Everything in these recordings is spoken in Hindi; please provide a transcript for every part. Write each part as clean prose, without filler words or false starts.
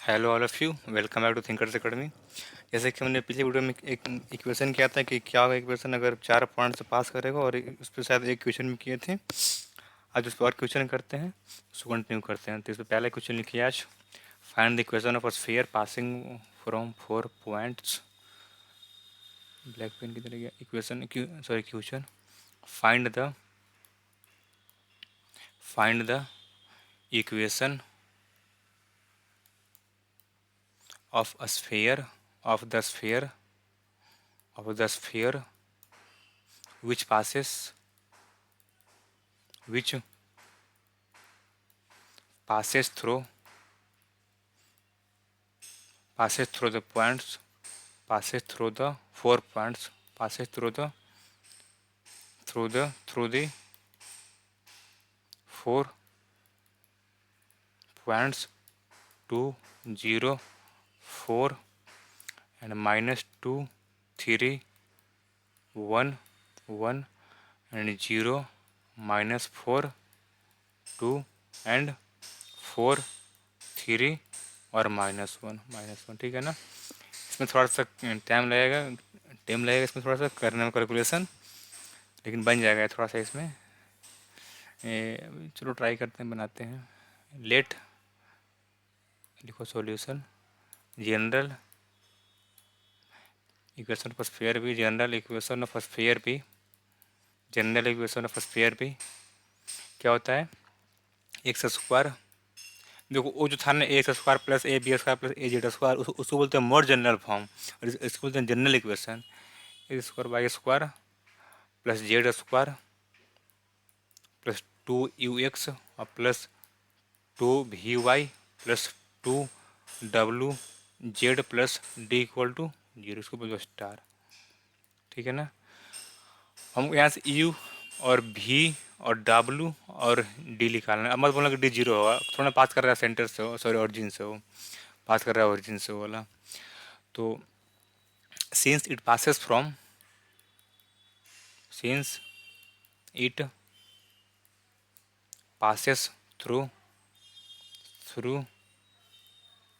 Hello all of you, welcome back to Thinkers Academy. जैसे कि हमने पिछले वीडियो में एक इक्वेशन किया था कि क्या होगा इक्वेशन अगर 4 पॉइंट से पास करेगा, और उस पर शायद एक क्वेश्चन भी किए थे। आज उस पर और क्वेश्चन करते हैं, उसको कंटिन्यू करते हैं। तो इस पर पहला क्वेश्चन लिखिए आज। Find the equation of a sphere passing from 4 points. Black pen की तरह गया equation, sorry question. Find the equation of a sphere of the sphere which which passes through the points passes through the 4 points passes through the 4 points 2 0 4 and -2 3 1 1 and 0 -4 2 and 4 3 और -1 ठीक है ना। इसमें थोड़ा सा टाइम लगेगा इसमें थोड़ा सा करने में कैलकुलेशन, लेकिन बन जाएगा थोड़ा सा इसमें। चलो ट्राई करते हैं, बनाते हैं। लेट लिखो solution general equation of sphere भी, जनरल इक्वेशन ऑफ स्फीयर भी, जनरल इक्वेशन ऑफ स्फीयर भी क्या होता है, एक्स स्क्वायर। देखो वो जो था ना, a square plus a b square plus a z square, उसको बोलते हैं मोर जनरल फॉर्म, और इसको बोलते हैं general equation. A square y square plus z square plus 2 ux और plus 2 vy plus 2 wz plus D equal to 0, इसको बोलते हैं स्टार। ठीक है ना। हम यहाँ से यू और भी और डब्लू और डी निकालना है। अब मत बोलना कि डी 0 होगा, थोड़ा पास कर रहा है सेंटर से हो, सॉरी ओरिजिन से हो, पास कर रहा है ओरिजिन से वाला। तो since it passes through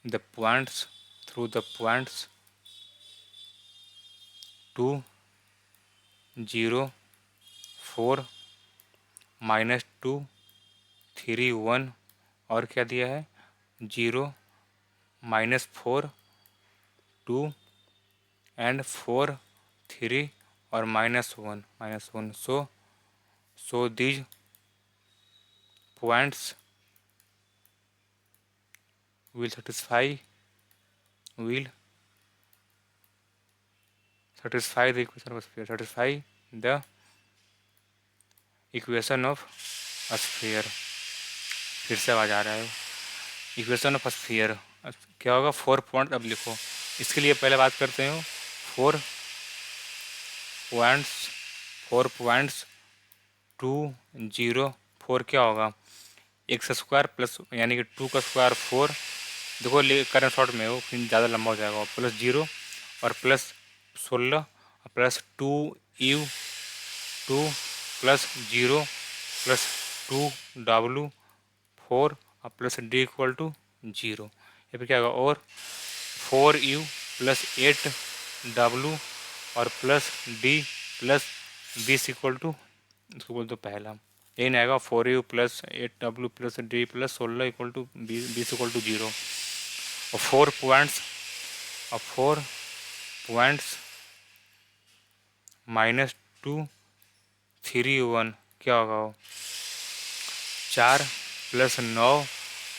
the points 2 0 4 -2 3 1 और क्या दिया है 0 -4 2 and 4 3 और -1 so these points will satisfy the equation of a sphere, satisfy the equation of a sphere। फिर से आवाज आ रहा है। इक्वेशन ऑफ स्फीयर क्या होगा, 4 पॉइंट। अब लिखो, इसके लिए पहले बात करते हैं। 4 पॉइंट्स 2 0 4 क्या होगा, एक्स स्क्वायर प्लस यानी कि 2 का स्क्वायर 4। देखो करंट शॉर्ट में हो, फिर ज़्यादा लंबा हो जाएगा, प्लस 0 और plus 16 plus 2 plus 0 plus 2 w 4 और प्लस डी इक्वल टू 0। ये फिर क्या होगा, और 4u प्लस 8w और plus D plus 20 equal to, इसको बोल दो पहला। यही नहीं आएगा, 4u plus 8w plus D plus 16 equal to 20 equal to 0। और 4 पॉइंट्स -2 3 1 क्या होगा, वो 4 + 9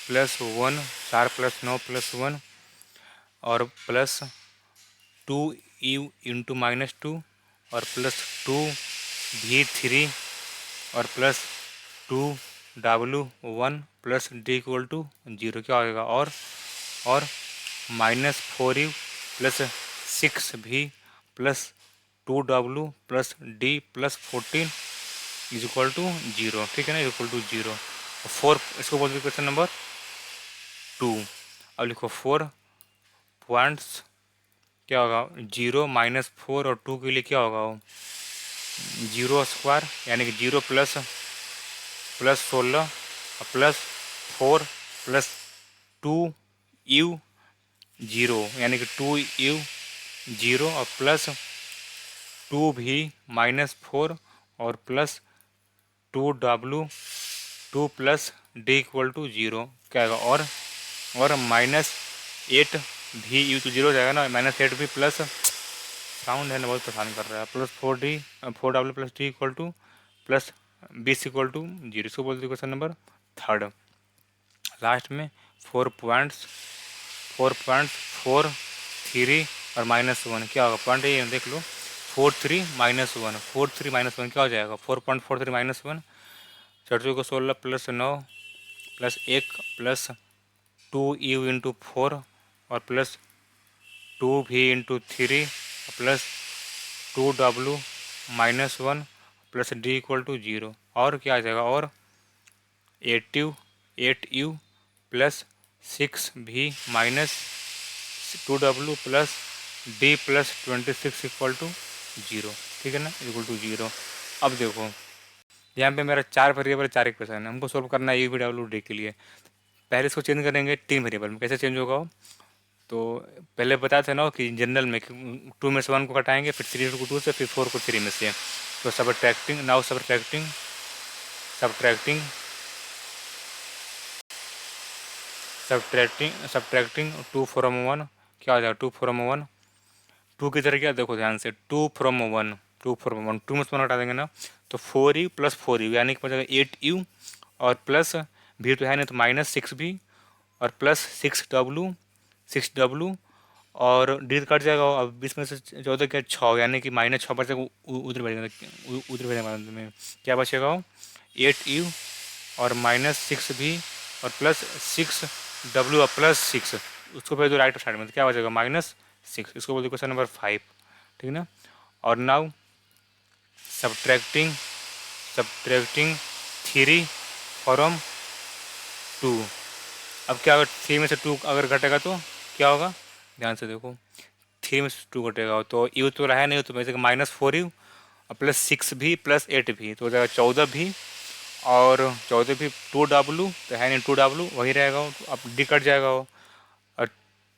+ 1 4 + 9 + 1 और प्लस 2u इंटू -2 और प्लस 2v3 और plus 2w1 plus D equal to 0 क्या होगा, और -4u plus 6v plus 2w plus D plus 14 is equal to 0। ठीक है ना, इक्वल टू 0। 4 इसको बोलते हैं क्वेश्चन नंबर 2। अब लिखो 4 पॉइंट्स क्या होगा, 0 -4 और 2 के लिए क्या होगा, वो 0 स्क्वायर यानी कि 0 plus 16 plus 4 plus 2u zero, यानी कि 2u 0 और प्लस 2v-4 और plus 2w 2 plus d equal to 0 क्या आएगा। और -8v तो 0 हो जाएगा ना, -8v प्लस साउंड है ना बहुत परेशान कर रहा है, plus 4w plus d equal to plus 20 equal to 0। इसको बोलते हैं क्वेश्चन नंबर थर्ड। लास्ट में 4.4 और -1 क्या होगा। पॉइंट ये देख लो, 4 3 -1 क्या हो जाएगा। 4.43 -1 चौथी को 16 plus 9 plus 1 plus 2u into 4 और plus 2v into 3 plus 2w -1 plus d equal to 0। और क्या आ जाएगा, और 8u plus 6v minus 2w plus d plus 26 equal to 0। ठीक है ना, इक्वल टू 0। अब देखो यहाँ पे मेरा 4 वेरिएबल 4 इक्वेशन है, हमको सोल्व करना है u v w d के लिए। पहले इसको चेंज करेंगे 3 वेरिएबल में। कैसे चेंज होगा वो? तो पहले बताया था ना कि जनरल में 2 में से 1 को घटाएंगे, फिर 3 को 2 से, फिर 4 को 3 में से। तो subtracting now subtracting subtracting 2 from 1 क्या हो जाएगा। 2 फ्रॉम 1 2 की तरह क्या, देखो ध्यान से, 2 फ्रॉम 1 2 में से 1 हटा देंगे ना, तो 4u प्लस 4u यानी कि हो जाएगा 8u और प्लस भी तो है नहीं तो -6v और प्लस 6w और डी कट जाएगा। अब 20 में से 14 क्या 6, यानी कि -6 बचेगा, उधर बचेगा में क्या बचेगा 8u और -6v और प्लस 6w और प्लस 6, उसको भेज दो राइट साइड में, तो क्या बचेगा -6। इसको बोलते क्वेश्चन नंबर 5। ठीक ना। और नाउ सब्ट्रैक्टिंग 3 फ्रॉम 2। अब क्या, अगर 3 में से 2 अगर घटेगा तो क्या होगा, ध्यान से देखो, 3 में से 2 घटेगा तो यू तो रहा नहीं, तो वैसे -4u और प्लस 6v प्लस 8v तो हो जाएगा 14v और 14v 2w तो है नहीं 2w वही रहेगा, तो अब डी कट जाएगा वो, और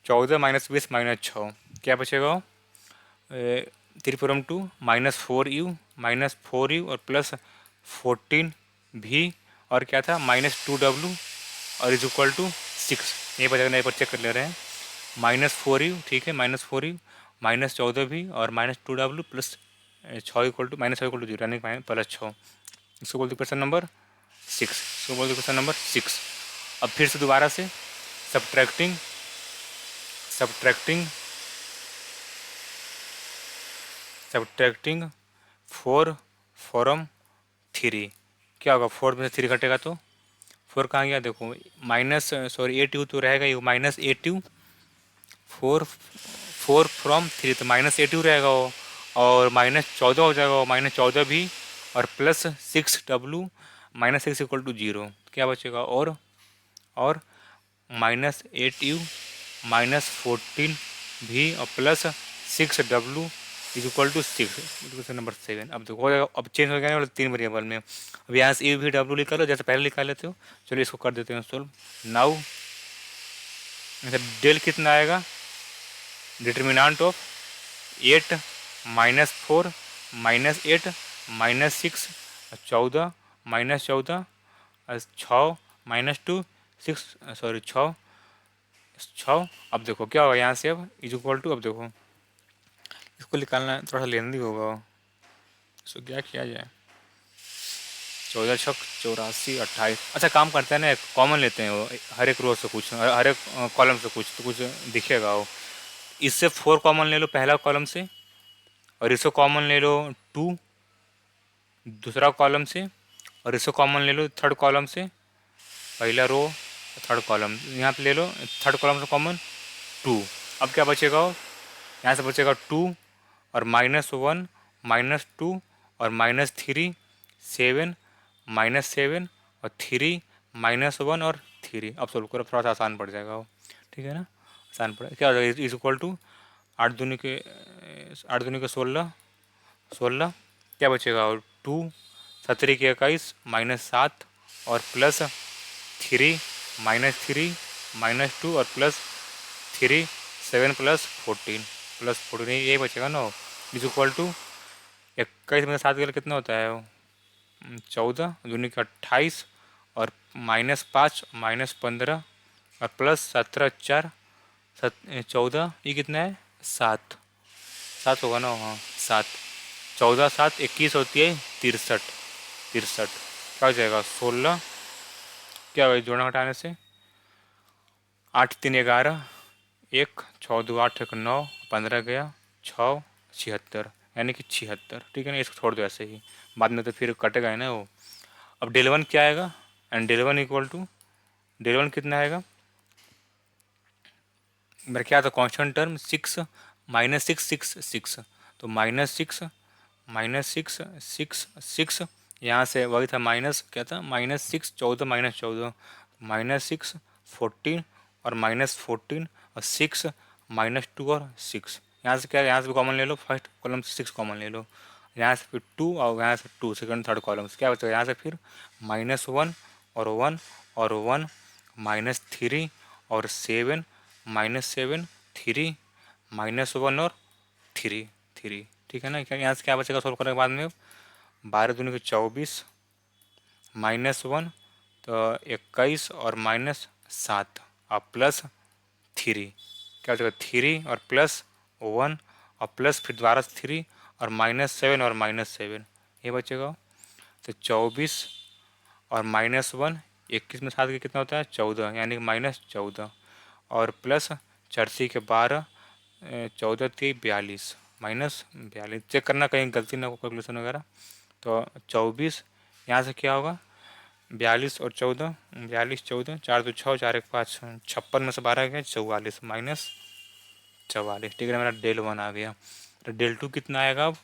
14 - 20 -6 क्या बचेगा 3 फ्रॉम 2 -4u और प्लस 14v और क्या था -2w और इज इक्वल टू 6। ये बचेगा, नहीं पर चेक कर ले रहे हैं, -4u, ठीक है, -4u -14v और -2w plus 6 equal to -6 equal to 0 यानी प्लस 6। इसको बोलते क्वेश्चन नंबर 6। इसको बोलते क्वेश्चन नंबर 6। अब फिर से दोबारा से सब्ट्रैक्टिंग 4 फ्रॉम 3 क्या होगा। 4 में से 3 घटेगा तो 4 कहाँ गया, देखो 8u तो रहेगा ये -8u 4 फ्रॉम 3 तो -8u रहेगा वो, और -14 हो जाएगा वो, -14v और प्लस 6w -6 इक्वल टू 0 क्या बचेगा, और -8u -14v और plus 6w is equal to 6। Question number 7। अब देखो हो जाएगा, अब चेंज हो गया ना 3 वेरिएबल में। अब यहाँ से v w निकालो जैसे पहले निकाल लेते हो। चलिए इसको कर देते हैं सोल्व। नाउ डेल कितना आएगा, डिटर्मिनेंट ऑफ 8 -4 -8 -6 14 -14 6 -2 6 6। अब देखो क्या होगा यहाँ से, अब इज इक्वल टू, अब देखो इसको निकालना थोड़ा सा लेंदी होगा, इसको क्या किया जाए, 14 छक 84 28। अच्छा काम करते हैं ना, कॉमन लेते हैं वो, हर एक रो से कुछ, हर एक कॉलम से कुछ तो कुछ दिखेगा वो। इससे 4 कॉमन ले लो पहला कॉलम से, और इसको कॉमन ले लो 2 दूसरा कॉलम से, और इसको कॉमन ले लो थर्ड कॉलम से, पहला रो थर्ड कॉलम यहाँ पे ले लो, थर्ड कॉलम से कॉमन 2। अब क्या बचेगा, यहाँ से बचेगा 2 और -1 -2 और -3 7 -7 और 3 -1 और 3। अब सोल्व करो, थोड़ा सा आसान पड़ जाएगा वो। ठीक है ना, आसान पड़ेगा। क्या हो जाएगा, इज इक्वल टू 8 दूनी के 16 क्या बचेगा, और 2 17 के 21 -7 और प्लस 3 -3 -2 और प्लस 3 7 प्लस 14 ये बचेगा ना, इज इक्वल टू 21 में 7 गया कितना होता है वो 14 दूनी का 28 और -5 -15 और +17 4 14 ये कितना है 7 7 होगा ना, हाँ 7 14 7 21 होती है 63 63 क्या हो जाएगा 16 क्या होगा जोड़ना घटाने से 8 3 11 1 6 2 8 1 9 15 गया 6 76 यानी कि 76 ठीक है ना, इसको छोड़ दो ऐसे ही, बाद में तो फिर कटेगा है ना वो। अब डेल वन क्या आएगा and del one equal to del one कितना आएगा मेरा क्या था कांस्टेंट टर्म 6 -6 तो -6 यहाँ से वही था माइनस क्या था -6 14 -14 -6 14 और -14 और 6 -2 और 6 यहाँ से क्या यहाँ से भी कॉमन ले लो, फर्स्ट कॉलम से 6 कॉमन ले लो, यहाँ से फिर 2 और यहाँ से 2 सेकंड थर्ड कॉलम से क्या बचेगा यहाँ से फिर -1 और 1 और 1 -3 और 7 -7 3 -1 और 3 3 ठीक है ना। क्या यहाँ से क्या बचेगा सोल्व करने के बाद में 12 दूनी के 24 -1 तो 21 और -7 और +3 क्या बचेगा 3 और +1 और प्लस फिर दोबारा 3 और -7 और -7 ये बचेगा। तो 24 और -1 21 में 7 के कितना होता है 14 यानी कि -14 और प्लस 84 के 12 14 3 42 -42 चेक करना कहीं गलती ना हो कैलकुलेशन वगैरह। तो 24 यहाँ से क्या होगा 42 और 14 42 14 4 2 6 4 1 5 56 में से 12 गया 44 -44 ठीक है मेरा डेल वन आ गया। तो डेल टू कितना आएगा अब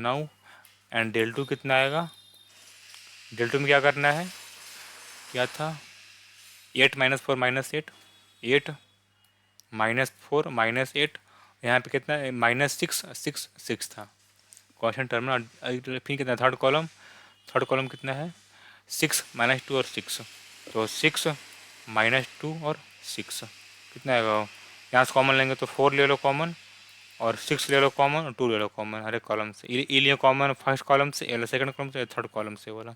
9 एंड डेल टू कितना आएगा डेल टू में क्या करना है क्या था 8 -4 -8 8 -4 -8 यहाँ पे कितना -6 6 था कॉन्स्टेंट टर्म ना। फिर कितना थर्ड कॉलम कितना है 6 -2 और 6 तो 6 -2 और 6 कितना आएगा यहाँ से कॉमन लेंगे तो 4 ले लो कॉमन और 6 ले लो कॉमन और 2 ले लो कॉमन हर एक कॉलम से, ई लिए कॉमन फर्स्ट कॉलम से एल सेकंड कॉलम से थर्ड कॉलम से वाला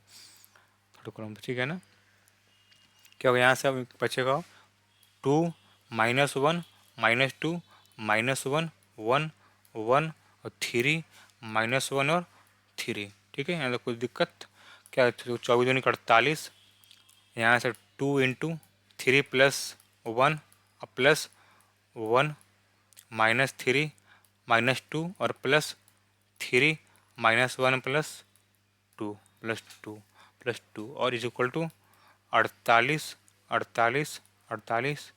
थर्ड कॉलम से ठीक है ना। क्या होगा यहाँ से अब बचेगा 2 -1 -2 -1 1 1 और 3 -1 और 3 ठीक है। यहाँ तो कुछ दिक्कत क्या 24 दूनी 48 यहाँ से 2 इंटू 3 +1 और +1 -3 -2 और +3 -1 +2 और इज इक्वल टू 48 48 48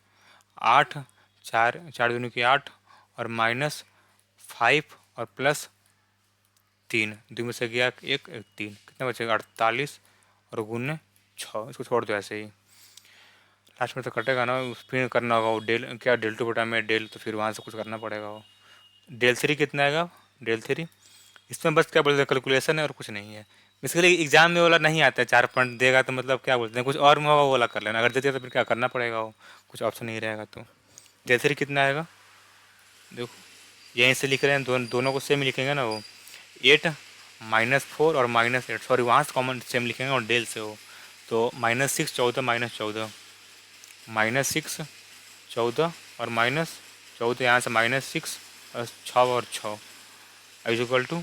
8 4 4 दूनी की 8 और -5 और +3 दो में से गया 1 1 3 कितना बचेगा 48 और गुने 6 इसको छोड़ दो ऐसे ही लास्ट में तो कटेगा ना फिर करना होगा वो डेल क्या डेल टू बटा में डेल तो फिर वहाँ से कुछ करना पड़ेगा वो डेल थ्री कितना आएगा डेल थ्री इसमें बस क्या बोलते हैं कैलकुलेशन है और कुछ नहीं है। बेसिकली एग्जाम में वाला नहीं आता है 4 पॉइंट देगा तो मतलब क्या बोलते हैं कुछ और में होगा वो वाला कर लेना, अगर देते तो फिर क्या करना पड़ेगा वो कुछ ऑप्शन नहीं रहेगा। तो डेल थ्री कितना आएगा देखो यहीं से लिख रहे हैं दोनों को सेम लिखेंगे ना वो 8 -4 और -8 सॉरी वहाँ से कॉमन सेम लिखेंगे और डेल से हो तो -6 14 -14 -6 14 और -14 यहाँ से -6 और 6 और 6 इज इक्वल टू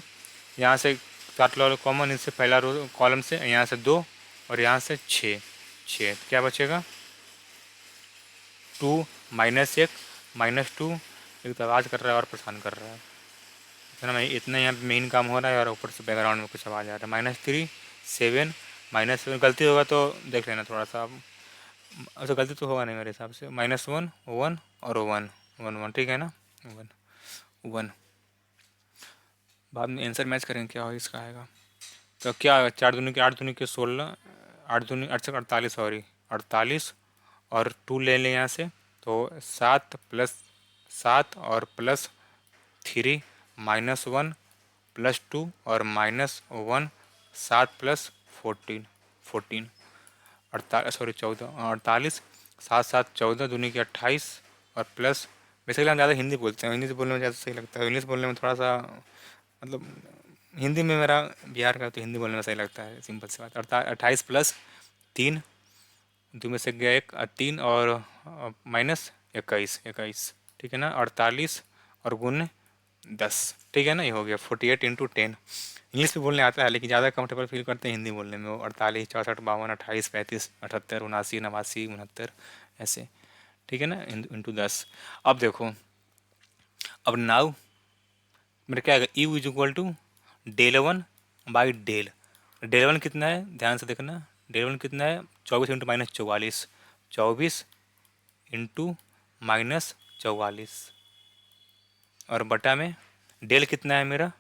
यहाँ से 7 लो कॉमन इनसे पहला रो कॉलम से यहाँ से 2 और यहाँ से 6 6 क्या बचेगा 2 -1 -2 एक तो आवाज़ कर रहा है और परेशान कर रहा है इतना यहाँ पे मेन काम हो रहा है और ऊपर से बैकग्राउंड में कुछ आवाज़ आ रहा है -3 7 -7 गलती होगा तो देख लेना थोड़ा सा अच्छा गलती तो होगा नहीं मेरे हिसाब से -1 1 और 1 1 1 ठीक है ना 1 1 बाद में आंसर मैच करेंगे क्या हो इसका आएगा। तो क्या 4 दूनी के 8 दूनी के 16 8 दूनी 8 से 48 सॉरी 48 और 2 ले लें यहाँ से तो 7 + 7 और +3 -1 +2 और -1 7 + 14 14 48 सॉरी 14 48 7 7 14 दूनी की 28 और बेसिकली हम ज़्यादा हिंदी बोलते हैं, हिंदी से बोलने में ज़्यादा सही लगता है, इंग्लिश बोलने में थोड़ा सा मतलब हिंदी में मेरा बिहार का तो हिंदी बोलने में सही लगता है, सिंपल सी बात। 28 प्लस 3, दो में से गया एक, 3 और माइनस 21, 21 ठीक है ना, 48 और गुण 10 ठीक है ना, ये हो गया 48 इंटू 10। इंग्लिश में बोलने आता है लेकिन ज़्यादा कंफर्टेबल फील करते हैं हिंदी बोलने में, वो 48 64 52 28 35 78 79 89 69 ऐसे ठीक है ना, इंटू 10। अब देखो, अब नाउ मेरा क्या आएगा, U is equal to del one by del one कितना है, ध्यान से देखना, डेल वन कितना है 24 इंटू माइनस 44, 24 इंटू माइनस 44 और बटा में डेल कितना है मेरा,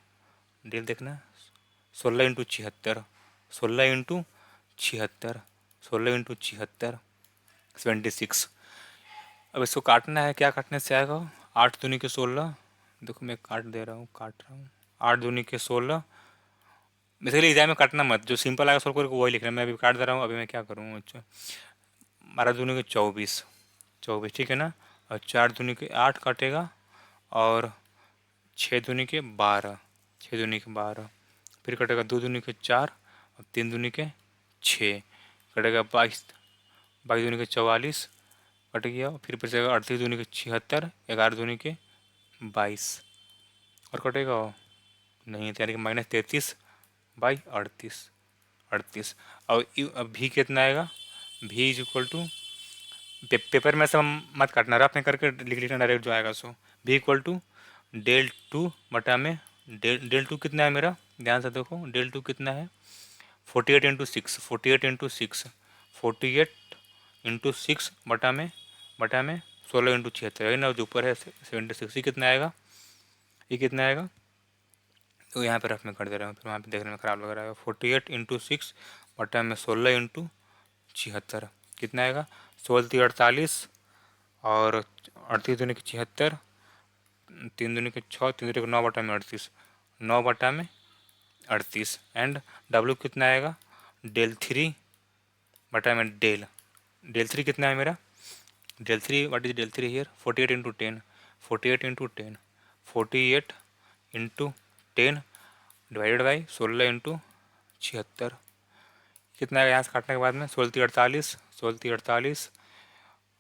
डेल देखना 16 इंटू 76, 16 इंटू 76, 16 इंटू 76 76। अब इसको काटना है, क्या काटने से आएगा, 8 दूनी के 16, देखो मैं काट दे रहा हूँ, काट रहा हूँ, 8 दूनी के 16। बेसिकली एग्जाम में काटना मत, जो सिंपल आएगा सोल्व करके वही लिखना है, मैं अभी काट दे रहा हूँ। अभी मैं क्या करूँ, अच्छा 12 दूनी के 24, 24 ठीक है ना, और 4 दूनी के 8 काटेगा, और 6 दूनी के 12, 6 दूनी के 12, फिर कटेगा 2 दूनी के 4 और 3 दूनी के 6, कटेगा 22, 22 दूनी के 44 कट गया, फिर बचेगा 38 दूनी के 76, 11 दूनी के 22 और कटेगा नहीं, तो यानी कि माइनस 33 बाई 38, 38। अब भी कितना आएगा, भी इज इक्वल टू, पेपर में सब मत काटना, रफ में करके लिख लिखना डायरेक्ट जो आएगा सो, भी इक्वल टू डेल टू बटा में डेल टू कितना है मेरा, ध्यान से देखो डेल टू कितना है 48 इंटू 6, 48 इंटू 6, 48 इंटू 6 बटा में 16 इंटू 76 है ना, जो ऊपर है 76, ये कितना आएगा, ये कितना आएगा, तो यहाँ पे रफ में कर दे रहा हूँ, फिर वहाँ पे देखने में ख़राब लग रहा है। 48 इंटू 6 बटा में 16 इंटू 76 कितना आएगा, 16 48 और 38 दूनी के 76, 3 दूनी के 6, 3 दूनी के 9 बटा में 38, 9 बटा में 38 एंड डब्लू कितना आएगा, डेल थ्री बटा में डेल थ्री कितना है मेरा, del three what is del three here, 48 into 10, 48 into 10, 48 into 10 divided by 16 into 76 कितना आएगा, यहाँ से काटने के बाद में 16 48, 16 48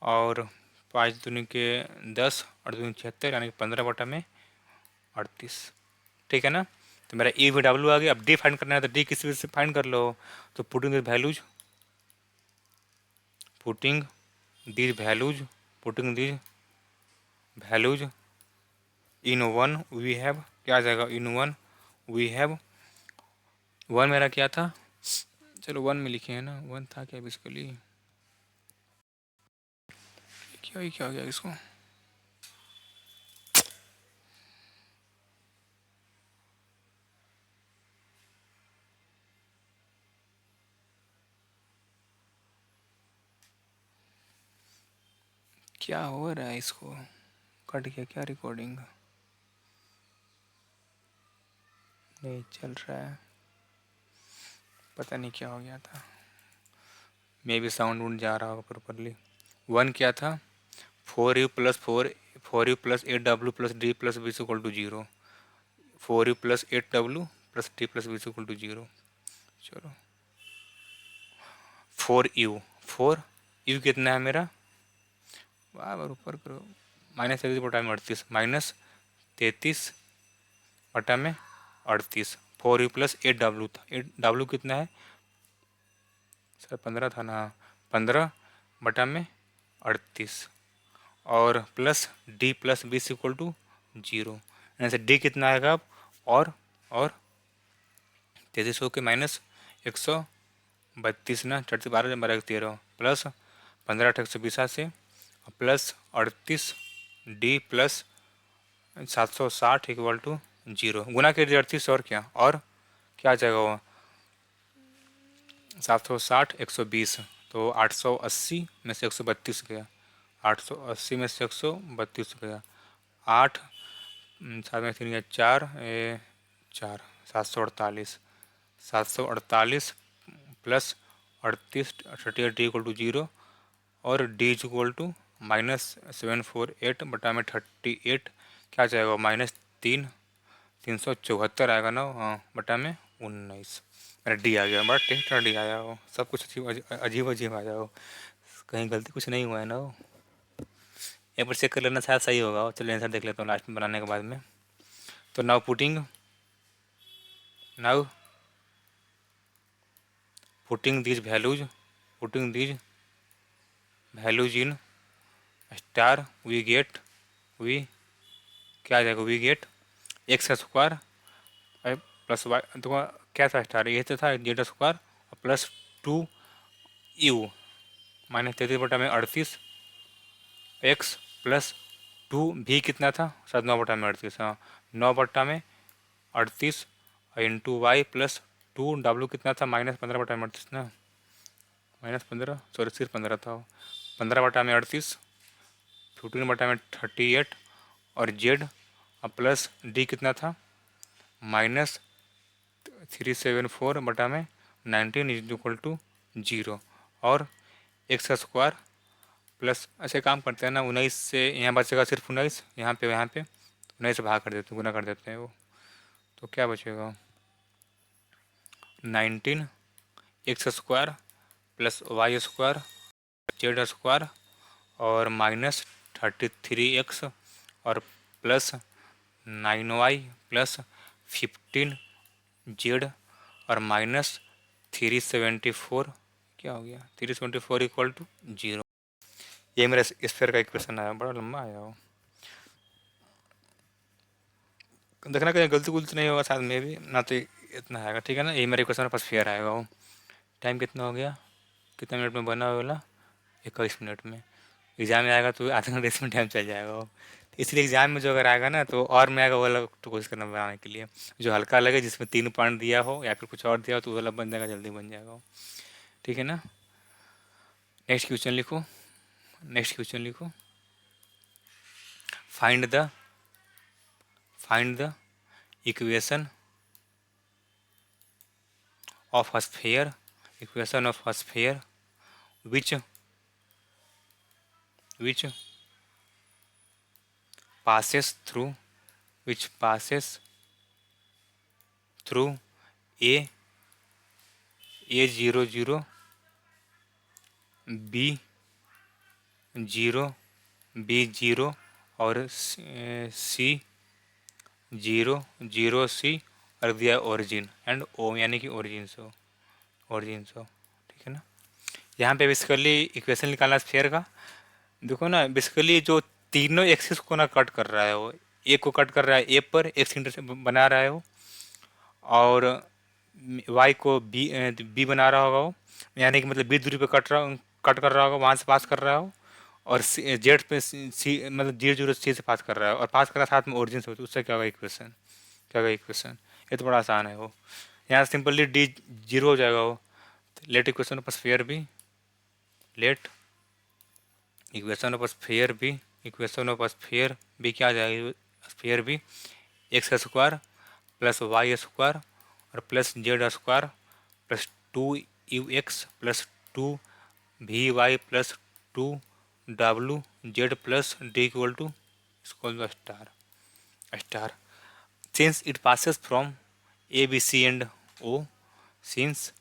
और 5 दूनी के 10 और दूनी 76 यानी कि 15 बटा में 38 ठीक है ना। तो मेरा ई वी डब्ल्यू आ गया। अब डी फाइंड करना है तो डी किसी से फाइंड कर लो, तो putting this values, putting this values, putting this values in one we have, क्या आ जाएगा, in one we have, one मेरा क्या था, चलो वन में लिखे हैं ना, वन था क्या बेसिकली, क्या हो गया इसको, क्या हो रहा है इसको, कट गया क्या रिकॉर्डिंग, नहीं चल रहा है, पता नहीं क्या हो गया था, मे भी साउंड वुंड जा रहा होगा प्रॉपरली। वन क्या था, 4u plus 4u plus 8w plus D plus B equal to 0, 4u plus 8w plus D plus B equal to 0, चलो 4u, 4u कितना है मेरा, वाह बार ऊपर करो, माइनस 33 बटा में 38, माइनस 33 बटा में 38, 4u प्लस 8w था, 8w कितना है सर, 15 था ना, 15 बटा में 38 और plus D plus B equal to 0, यानी से डी कितना आएगा अब, और 33 के माइनस 132 ना, 34 12 12 13 प्लस 15 120 से plus 38 D plus 760 equal to 0, गुना के 38 और क्या आ जाएगा वो, 760 120, तो 880 में से 132 गया, 880 में से 132 गया, 8 सात में 3 4 4 748, 748 प्लस 38 38 डी इक्वल टू 0 और डी इक्वल टू -748 बटा में 38 क्या जाएगा, -3,374 आएगा ना, हाँ, बटा में 19। मेरा डी आ गया, बड़ा टेस्ट डी आया हो, सब कुछ अजीब अजीब आया हो, कहीं गलती कुछ नहीं हुआ है ना वो। एक बार चेक कर लेना, शायद सही होगा वो। चलो आंसर देख लेता हूँ लास्ट में बनाने के बाद में। तो now putting these values in star V क्या आ जाएगा, we get X square plus Y, तो क्या था स्टार, ये तो था जेड स्क्वायर और प्लस 2u -33 बटा में 38 एक्स प्लस 2 भी कितना था, शायद 9 बटा में 38, हाँ 9 बटा में 38 इंटू वाई प्लस 2w कितना था, -15 बटा में 38 ना, -15, सॉरी सिर्फ 15 था, 15 बटा में 38, 15 बटा में 38 और जेड और प्लस डी कितना था, -374 बटा में 19 इज इक्वल टू 0 और एक्स स्क्वायर प्लस, ऐसे काम करते हैं ना, 19 से यहाँ बचेगा सिर्फ 19, यहाँ पे 19 से भाग कर देते हैं, गुना कर देते हैं वो, तो क्या बचेगा 19 X square plus Y square Z square और -33x और प्लस 9y प्लस 15z और -374, क्या हो गया 374 इक्वल टू 0। ये मेरा स्फीयर का इक्वेशन आया, बड़ा लंबा आया हो, देखना कहीं गलती गुलती नहीं होगा साथ में भी ना, तो इतना आएगा, ठीक है ना, ये मेरा इक्वेशन पास फेयर आएगा वो। टाइम कितना हो गया, कितने मिनट में बना वाला, 21 मिनट में। एग्ज़ाम में आएगा तो आधा घंटे इसमें टाइम चल जाएगा वो, इसलिए एग्ज़ाम में जो अगर आएगा ना तो और में आएगा वो वाला, तो कोशिश करना बनाने के लिए जो हल्का लगे, जिसमें 3 पॉइंट दिया हो या फिर कुछ और दिया हो, तो वो वाला बन जाएगा, जल्दी बन जाएगा वो, ठीक है ना। नेक्स्ट क्वेश्चन लिखो, find the equation of a sphere which passes through a 0 b 0 और c 0 c और दिया ओरिजिन एंड ओ, यानी कि ओरिजिन हो, ठीक है ना। यहाँ पे बेसिकली इक्वेशन निकालना स्फीयर का, देखो ना, बेसिकली जो तीनों एक्सिस को ना कट कर रहा है वो, ए को कट कर रहा है ए पर, एक सेंटर से बना रहा है वो, और वाई को बी बना रहा होगा वो, यानी कि मतलब बी दूरी पे कट कर रहा होगा, वहाँ से पास कर रहा हो, और जेड पे सी मतलब 0 सी से पास कर रहा है, और पास कर रहा है साथ में ओरिजिन से, तो उससे क्या होगा इक्वेशन, ये तो बड़ा आसान है वो। यहाँ सिंपली डी 0 हो जाएगा वो। Let equation of sphere be क्या आ जाएगा, sphere be x square plus Y square और plus z square plus 2u(x) plus 2vy plus 2wz plus d equal to star since it passes from a b c and o since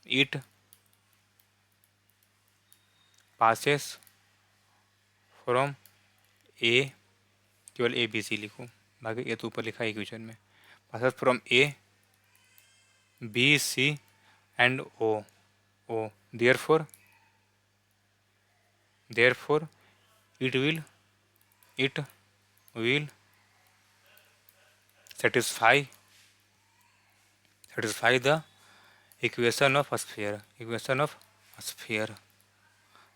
it passes from a, केवल ए बी सी लिखो, बाकी ये तो ऊपर लिखा है इक्वेशन में, passes from a b c and o therefore it will satisfy the equation of sphere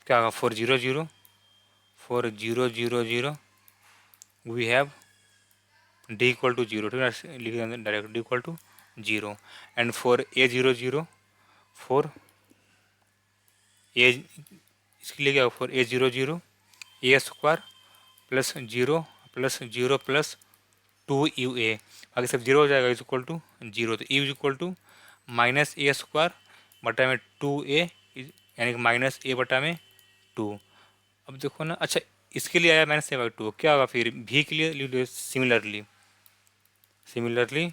क्या होगा, 4 0 0 we have D equal to 0, ठीक है, लिख देंगे direct D equal to 0 and for A 0 4 A, इसके लिए क्या होगा, for A 0 A square plus 0 plus 2u(a), बाकी सब 0 हो जाएगा, इज इक्वल टू 0, तो is equal to -a square बटा में 2a, यानी कि -a बटा में टू। अब देखो ना, अच्छा इसके लिए आया -a/2, क्या होगा फिर भी के लिए सिमिलरली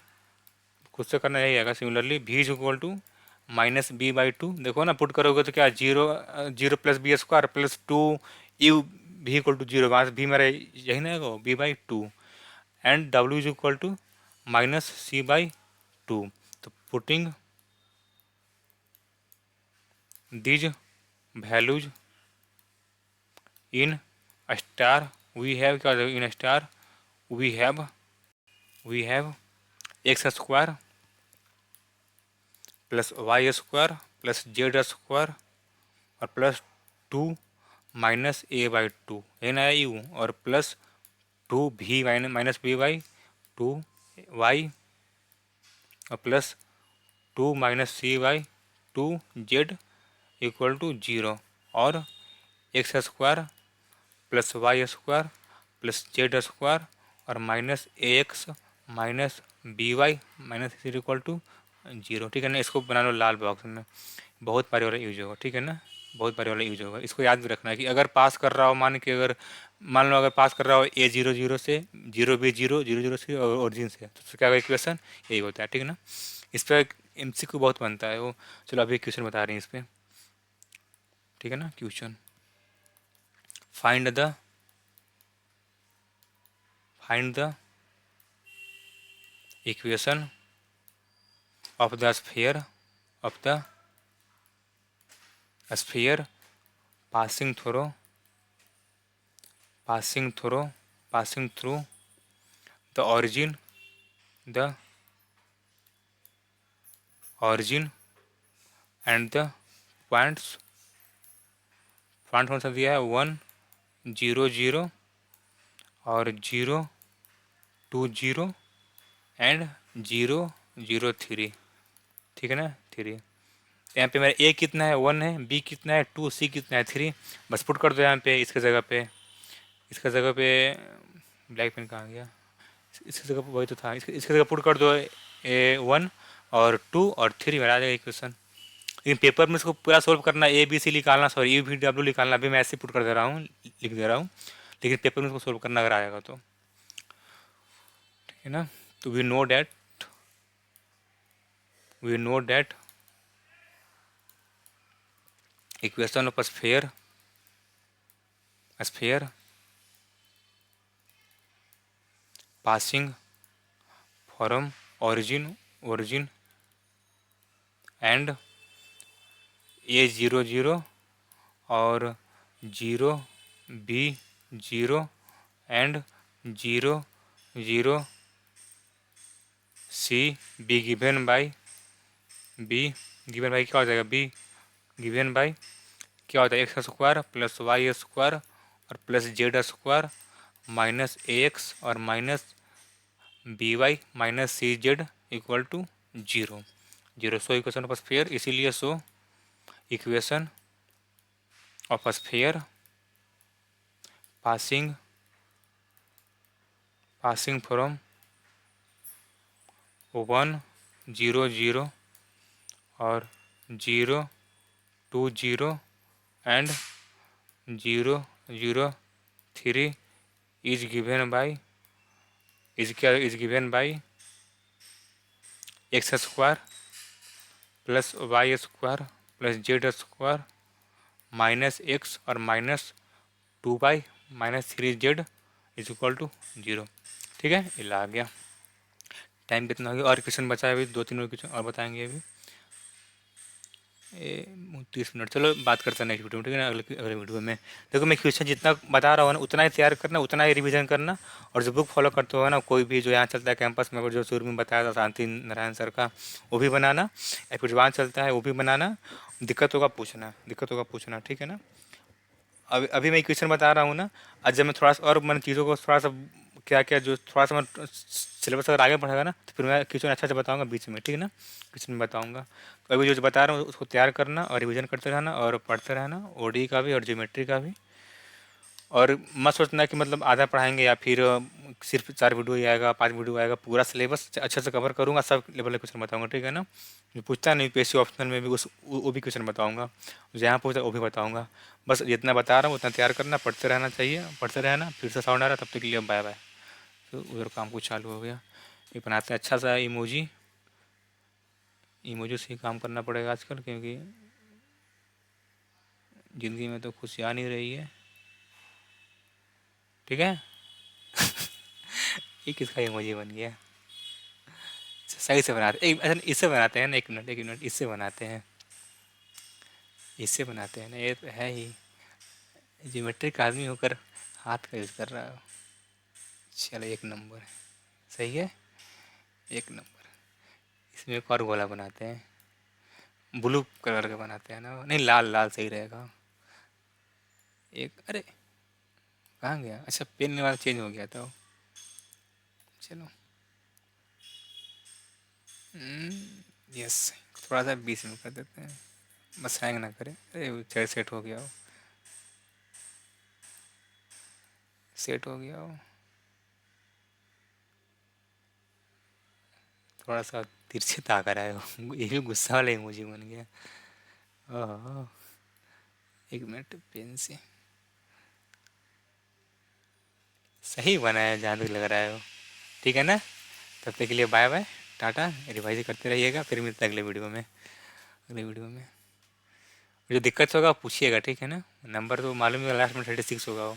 खुद से करना यही आएगा। सिमिलरली भी इज इक्वल टू -b/2। देखो ना, पुट करोगे तो क्या, 0 + b² प्लस 2u भी इक्वल टू 0, वहाँ से भी मेरा यही ना आएगा, b/2 and w is equal to -c/2। तो putting these values in star we have, क्या in star we have x² plus y² plus z² और प्लस 2 -a/2 है ना यू, और प्लस 2v -b/2 y और plus 2 -c/2 z equal to 0 और x² plus y² plus z² और -ax -by -c equal to 0। ठीक है ना, इसको बना लो लाल बॉक्स में, बहुत बारी वाला यूज होगा। ठीक है ना, बहुत बारी वाला यूज होगा। इसको याद भी रखना है कि अगर पास कर रहा हो, मान लो अगर पास कर रहा हो a 0 0 से 0b 0 0 0 से और ओरिजिन से, तो क्या होगा इक्वेशन यही होता है। ठीक है ना, इस पर MCQ बहुत बनता है वो। चलो अभी क्वेश्चन बता रहे हैं इस पर। ठीक है ना, question find the equation of the sphere passing through the origin and the points कौन सा दिया है, 1 0 0 और 0 2 0 एंड 0 0 3। ठीक है ना, 3। यहाँ पे मेरा a कितना है, 1 है, b कितना है 2, c कितना है 3। बस पुट कर दो यहाँ पे, इसके जगह पे ब्लैक पेन कहाँ गया, इसकी जगह वही तो था, इसकी जगह पुट कर दो A1 और 2 और 3, मेरा आ जाएगा इक्वेशन। लेकिन पेपर में इसको पूरा सोल्व करना, ABC निकालना, सॉरी UVW निकालना, अभी मैं ऐसे पुट कर दे रहा हूँ, लिख दे रहा हूँ, लेकिन पेपर में इसको सोल्व करना अगर आएगा तो। ठीक है ना, तो we know that equation of sphere passing from origin and a 0 0 और 0 b 0 and 0 0 c b given by क्या हो जाएगा, b गिवन बाई क्या होता है, x² प्लस y² और प्लस z² माइनस ax और minus by minus cz equal to 0। So equation of sphere, इसीलिए so equation of sphere passing from 1 0 0 और 0 2 0 and 0 0 3 is given by x² plus y² plus z² minus x और minus 2y minus 3z is equal to 0। ठीक है, ये आ गया। टाइम कितना हो गया, और क्वेश्चन बचा है अभी, 2 3 और क्वेश्चन और बताएंगे अभी, 30 मिनट। चलो बात करते हैं नेक्स्ट वीडियो में। ठीक है ना, अगले वीडियो में देखो, मैं क्वेश्चन जितना बता रहा हूँ ना उतना ही तैयार करना, उतना ही रिवीजन करना, और जो बुक फॉलो करते हो ना, कोई भी जो यहाँ चलता है कैंपस में, जो शुरू में बताया था शांति नारायण सर का, वो भी बनाना, या फिर जवान चलता है वो भी बनाना। दिक्कत होगा पूछना। ठीक है ना, अभी मैं क्वेश्चन बता रहा हूँ ना, आज जब मैं थोड़ा सा और मैंने चीज़ों को थोड़ा सा क्या जो थोड़ा सा मैं सिलेबस अगर आगे बढ़ेगा ना, तो फिर मैं क्वेश्चन अच्छा से बताऊंगा बीच में। ठीक है ना, क्वेश्चन में बताऊंगा। तो अभी जो बता रहा हूँ उसको तैयार करना और रिवीजन करते रहना और पढ़ते रहना, OD का भी और ज्योमेट्री का भी। और मत सोचना कि मतलब आधा पढ़ाएंगे या फिर सिर्फ 4 वीडियो ही आएगा, 5 वीडियो आएगा, पूरा सिलेबस अच्छे से कवर करूँगा, सब लेवल के क्वेश्चन बताऊँगा, ठीक है ना। जो पूछता नहीं पीएससी ऑप्शनल में भी उस वो भी क्वेश्चन बताऊँगा, जहाँ पूछता वो भी बताऊँगा। बस जितना बता रहा हूँ उतना तैयार करना, पढ़ते रहना चाहिए, पढ़ते रहना। फिर से साउंड आ रहा है, तब तक के लिए बाय बाय। तो उधर काम कुछ चालू हो गया। ये बनाते हैं अच्छा सा इमोजी, इमोजी से ही काम करना पड़ेगा आजकल, क्योंकि ज़िंदगी में तो खुशी आ नहीं रही है, ठीक है। ये किसका इमोजी बन गया। सही से बनाते अच्छा इससे बनाते हैं ना, एक मिनट इससे बनाते हैं, इससे बनाते हैं ना, ये तो है ही। ज्योमेट्रिक आदमी होकर हाथ का यूज़ कर रहा हो। चलो एक नंबर है, सही है, एक नंबर। इसमें एक और गोला बनाते हैं, ब्लू कलर का बनाते हैं ना, नहीं लाल, लाल सही रहेगा। एक अरे कहाँ गया, अच्छा पेन वाला चेंज हो गया था। चलो यस, थोड़ा सा 20 में कर देते हैं, बस हैंग ना करे। अरे चेयर सेट हो गया हो, सेट हो गया हो। थोड़ा सा तिरछे ताक रहा है। ये भी गुस्सा वाला इमोजी बन गया। ओह, एक मिनट पेन से सही बना है जहाँ तक लग रहा है वो, ठीक है ना। तब तक के लिए बाय बाय, टाटा। रिवाइज करते रहिएगा, फिर मिलते हैं अगले वीडियो में। अगले वीडियो में जो दिक्कत होगा आप पूछिएगा, ठीक है ना। नंबर तो मालूम है, लास्ट में 36 होगा वो।